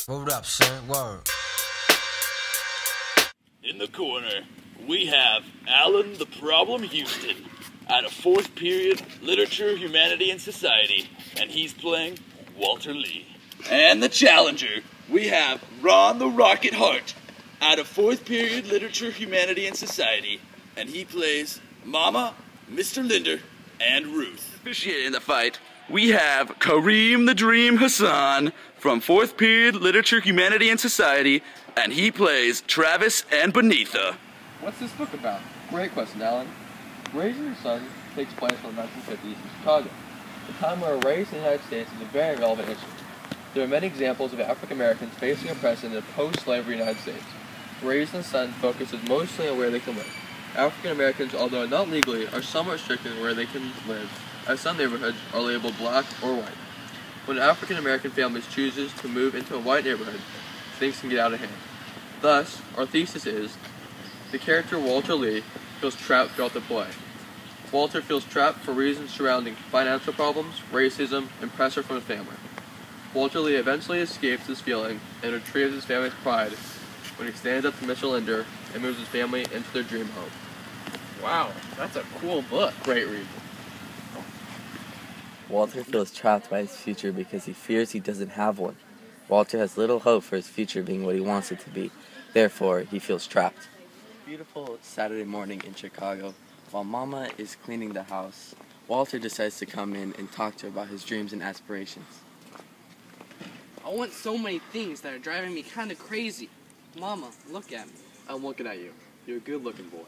Word up, son. Word. In the corner, we have Alan the Problem Houston out of 4th period Literature, Humanity, and Society, and he's playing Walter Lee. And the challenger, we have Ron the Rocket Hart out of 4th period Literature, Humanity, and Society, and he plays Mama, Mr. Linder, and Ruth. Officiating the fight, we have Kareem the Dream Hassan from 4th period Literature, Humanity, and Society, and he plays Travis and Benitha. What's this book about? Great question, Alan. Raisin the Sun takes place in the 1950s in Chicago, a time where race in the United States is a very relevant issue. There are many examples of African Americans facing oppression in the post-slavery United States. Raisin the Sun focuses mostly on where they can live. African Americans, although not legally, are somewhat restricted in where they can live, as some neighborhoods are labeled black or white. When an African American family chooses to move into a white neighborhood, things can get out of hand. Thus, our thesis is, the character Walter Lee feels trapped throughout the play. Walter feels trapped for reasons surrounding financial problems, racism, and pressure from his family. Walter Lee eventually escapes this feeling and retrieves his family's pride when he stands up to Mr. Linder and moves his family into their dream home. Wow, that's a cool book. Great read. Walter feels trapped by his future because he fears he doesn't have one. Walter has little hope for his future being what he wants it to be. Therefore, he feels trapped. Beautiful Saturday morning in Chicago, while Mama is cleaning the house, Walter decides to come in and talk to her about his dreams and aspirations. I want so many things that are driving me kind of crazy. Mama, look at me. I'm looking at you. You're a good-looking boy.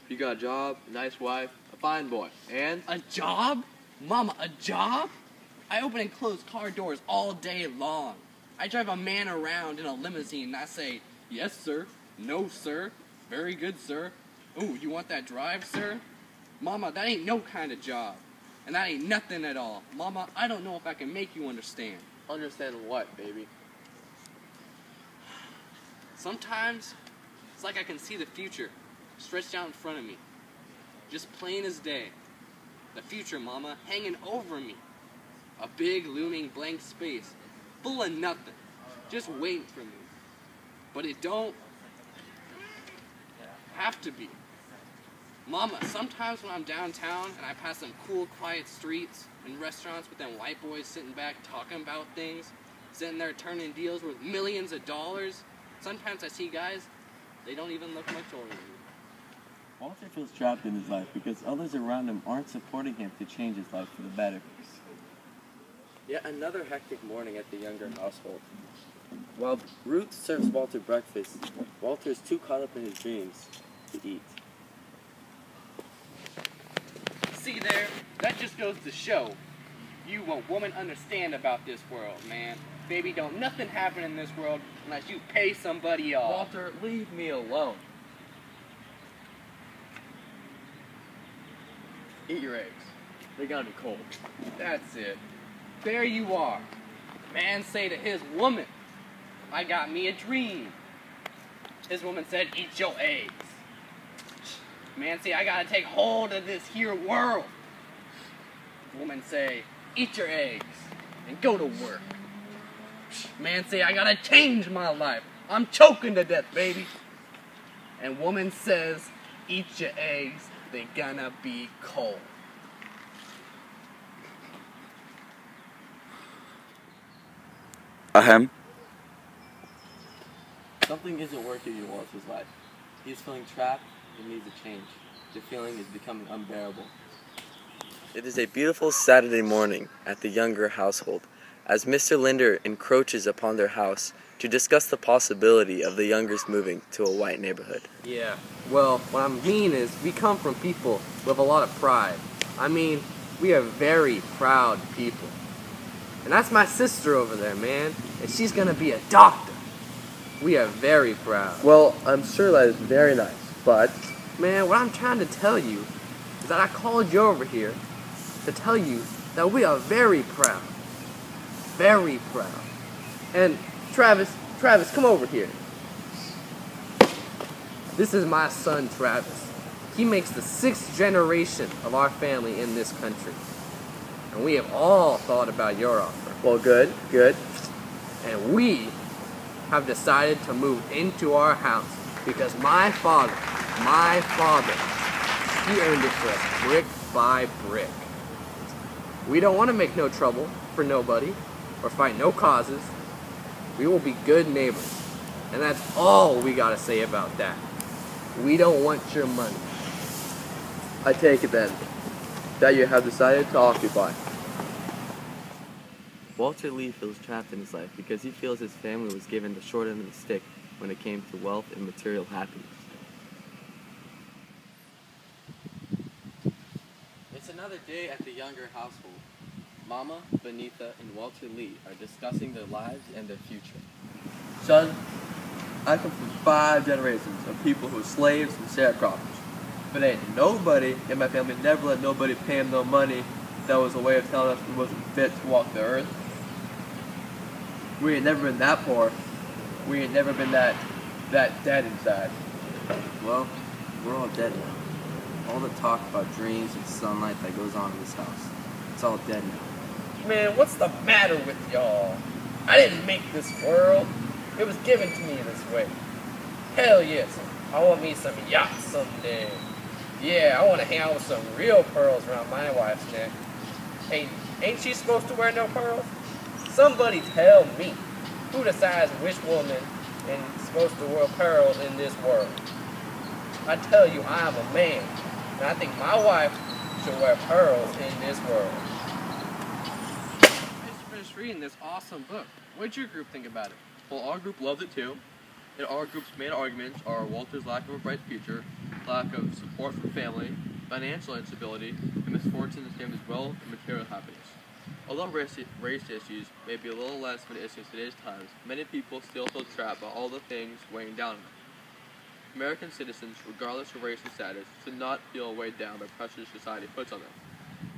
You got a job, a nice wife, a fine boy, and... A job? Mama, a job? I open and close car doors all day long. I drive a man around in a limousine and I say, yes, sir. No, sir. Very good, sir. Ooh, you want that drive, sir? Mama, that ain't no kind of job. And that ain't nothing at all. Mama, I don't know if I can make you understand. Understand what, baby? Sometimes, it's like I can see the future stretched out in front of me. Just plain as day. The future, Mama, hanging over me. A big, looming blank space, full of nothing, just waiting for me. But it don't have to be. Mama, sometimes when I'm downtown and I pass some cool, quiet streets and restaurants with them white boys sitting back talking about things, sitting there turning deals worth millions of dollars, sometimes I see guys, they don't even look much older than me. Walter feels trapped in his life because others around him aren't supporting him to change his life for the better. Yet another hectic morning at the Younger household. While Ruth serves Walter breakfast, Walter is too caught up in his dreams to eat. See there? That just goes to show you what women understand about this world, man. Baby, don't nothing happen in this world unless you pay somebody off. Walter, leave me alone. Eat your eggs. They gotta be cold. That's it. There you are. Man say to his woman, I got me a dream. His woman said, eat your eggs. Man say, I gotta take hold of this here world. Woman say, eat your eggs and go to work. Man say, I gotta change my life. I'm choking to death, baby. And woman says, eat your eggs, they gonna be cold. Ahem. Something isn't working in Walter's life. He's feeling trapped and needs a change. The feeling is becoming unbearable. It is a beautiful Saturday morning at the Younger household as Mr. Linder encroaches upon their house to discuss the possibility of the Youngers moving to a white neighborhood. Yeah, well, what I mean is we come from people with a lot of pride. I mean, we are very proud people. And that's my sister over there, man. And she's gonna be a doctor. We are very proud. Well, I'm sure that is very nice, but... Man, what I'm trying to tell you is that I called you over here to tell you that we are very proud. Very proud. And Travis, come over here. This is my son, Travis. He makes the 6th generation of our family in this country. And we have all thought about your offer. Well, good. And we have decided to move into our house because my father, he earned it for us brick by brick. We don't want to make no trouble for nobody or fight no causes. We will be good neighbors. And that's all we gotta say about that. We don't want your money. I take it then that you have decided to occupy. Walter Lee feels trapped in his life because he feels his family was given the short end of the stick when it came to wealth and material happiness. It's another day at the Younger household. Mama, Benita, and Walter Lee are discussing their lives and their future. Son, I come from 5 generations of people who were slaves and sharecroppers. But ain't nobody in my family never let nobody pay him no money. That was a way of telling us we wasn't fit to walk the earth. We ain't never been that poor. We ain't never been that dead inside. Well, we're all dead now. All the talk about dreams and sunlight that goes on in this house, it's all dead now. Man, what's the matter with y'all? I didn't make this world. It was given to me this way. Hell yes, I want me some yachts someday. Yeah, I want to hang out with some real pearls around my wife's neck. Hey, ain't she supposed to wear no pearls? Somebody tell me, who decides which woman is supposed to wear pearls in this world? I tell you, I am a man, and I think my wife should wear pearls in this world. I just finished reading this awesome book. What did your group think about it? Well, our group loved it too. And our group's main arguments are Walter's lack of a bright future, lack of support from family, financial instability, and misfortune in his wealth and material happiness. Although race issues may be a little less of an issue in today's times, many people still feel trapped by all the things weighing down on them. American citizens, regardless of race and status, should not feel weighed down by pressures society puts on them.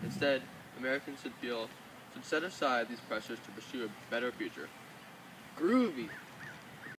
Instead, Americans should set aside these pressures to pursue a better future. Groovy.